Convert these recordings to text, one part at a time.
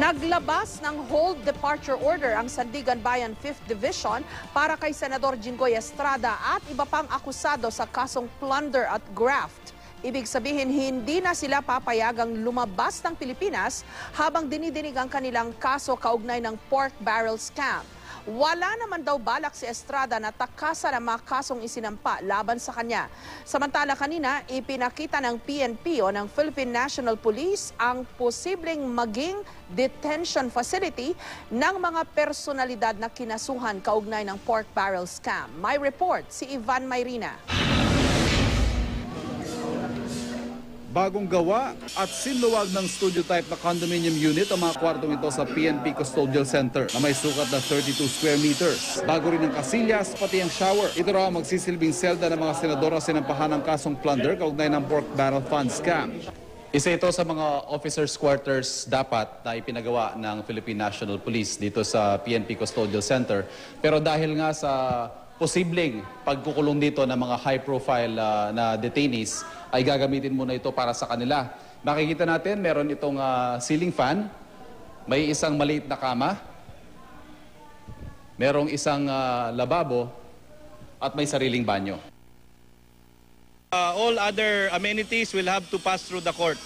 Naglabas ng hold departure order ang Sandigan Bayan 5th Division para kay Senador Jinggoy Estrada at iba pang akusado sa kasong plunder at graft. Ibig sabihin, hindi na sila papayagang lumabas ng Pilipinas habang dinidinig ang kanilang kaso kaugnay ng pork barrel scam. Wala naman daw balak si Estrada na takasan ang mga kasong isinampa laban sa kanya. Samantala kanina, ipinakita ng PNP o ng Philippine National Police ang posibleng maging detention facility ng mga personalidad na kinasuhan kaugnay ng pork barrel scam. May report si Ivan Mayrina. Bagong gawa at sinuwag ng studio-type na condominium unit ang mga kwartong ito sa PNP Custodial Center na may sukat na 32 square meters. Bago rin ang kasilyas, pati ang shower. Ito raw ang magsisilbing selda ng mga senador na sinampahan ng kasong plunder kaugnay ng pork barrel fund scam. Isa ito sa mga officers' quarters dapat na ipinagawa ng Philippine National Police dito sa PNP Custodial Center. Pero dahil nga sa posibleng pagkukulong dito ng mga high-profile na detainees, ay gagamitin muna ito para sa kanila. Makikita natin, meron itong ceiling fan, may isang maliit na kama, merong isang lababo, at may sariling banyo. All other amenities will have to pass through the court.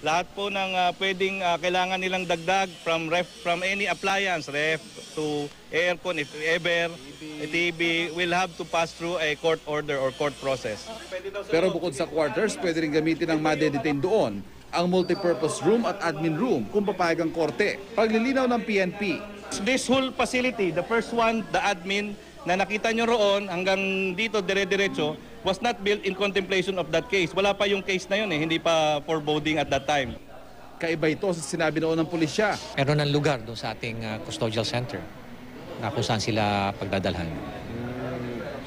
Lahat po ng pwedeng kailangan nilang dagdag from any appliance, ref to aircon if ever, TV, will have to pass through a court order or court process. Pero bukod sa quarters, pwede rin gamitin ang madedetain doon ang multipurpose room at admin room kung papayag ang korte. Paglilinaw ng PNP. This whole facility, the first one, the admin, na nakita nyo roon hanggang dito dire-diretso, was not built in contemplation of that case. Wala pa yung case na yun hindi pa foreboding at that time. Kaiba ito sa sinabi noon ng pulisya. Meron ng lugar doon sa ating custodial center na kung saan sila pagdadalhan.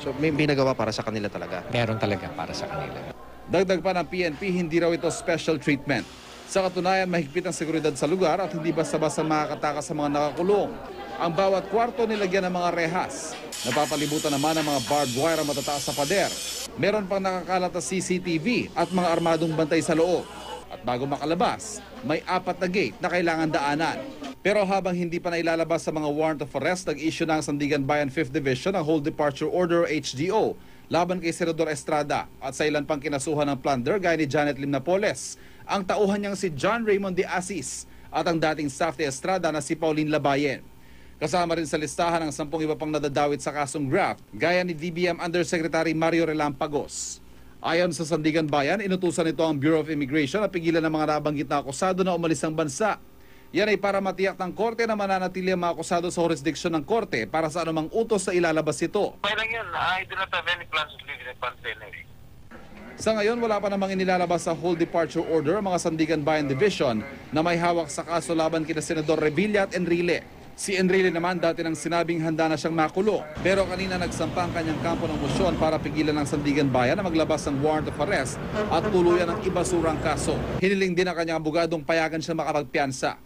So may binagawa para sa kanila talaga? Meron talaga para sa kanila. Dagdag pa ng PNP, hindi raw ito special treatment. Sa katunayan, mahigpit ang seguridad sa lugar at hindi basta-basta makakatakas sa mga nakakulong. Ang bawat kwarto nilagyan ng mga rehas. Napapalibutan naman ang mga barbed wire ang matataas sa pader. Meron pang nakakalat na CCTV at mga armadong bantay sa loob. At bago makalabas, may 4 na gate na kailangan daanan. Pero habang hindi pa nailalabas sa mga warrant of arrest, nag-issue ng Sandigan Bayan 5th Division ang Hold Departure Order HDO laban kay Senador Estrada at sa ilan pang kinasuhan ng plunder gaya ni Janet Lim Napoles. Ang tauhan niyang si John Raymond de Asis at ang dating staff ni Estrada na si Pauline Labayen. Kasama rin sa listahan ang 10 iba pang nadadawit sa kasong graft, gaya ni DBM Undersecretary Mario Relampagos. Ayon sa Sandigan Bayan, inutusan ito ang Bureau of Immigration na pigilan ng mga nabanggit na akusado na umalis ng bansa. Yan ay para matiyak ng korte na mananatili ang mga akusado sa jurisdiksyon ng korte para sa anumang utos na ilalabas ito. Parang yun, I do not have any plans of leaving the country anyway. Sa ngayon, wala pa namang inilalabas sa Hold Departure Order ang mga Sandigan Bayan Division na may hawak sa kaso laban kina Senador Revilla at Enrile. Si Enrile naman dati nang sinabing handa na siyang makulong. Pero kanina nagsampa ang kanyang kampo ng mosyon para pigilan ng Sandigan Bayan na maglabas ng warrant of arrest at tuluyan ng ibasurang kaso. Hiniling din ang kanyang abogadong payagan siya makapagpiyansa.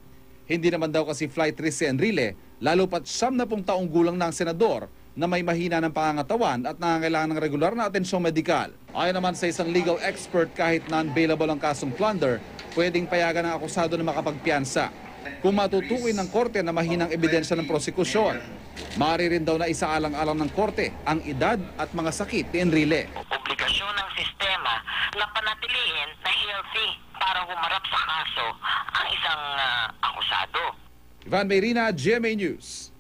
Hindi naman daw kasi flight risk si Enrile, lalo pat 70 taong gulang ng senador na may mahina ng pangangatawan at nangangailangan ng regular na atensyong medikal. Ayon naman sa isang legal expert, kahit non-bailable ang kasong plunder, pwedeng payagan ng akusado na makapagpiyansa kung matutukoy ng korte na mahinang ebidensya ng prosekusyon. Maaari rin daw na isaalang-alang ng korte ang edad at mga sakit ni Enrile. Obligasyon ng sistema na panatilihin na healthy para humarap sa kaso ang isang akusado. Ivan Mayrina, GMA News.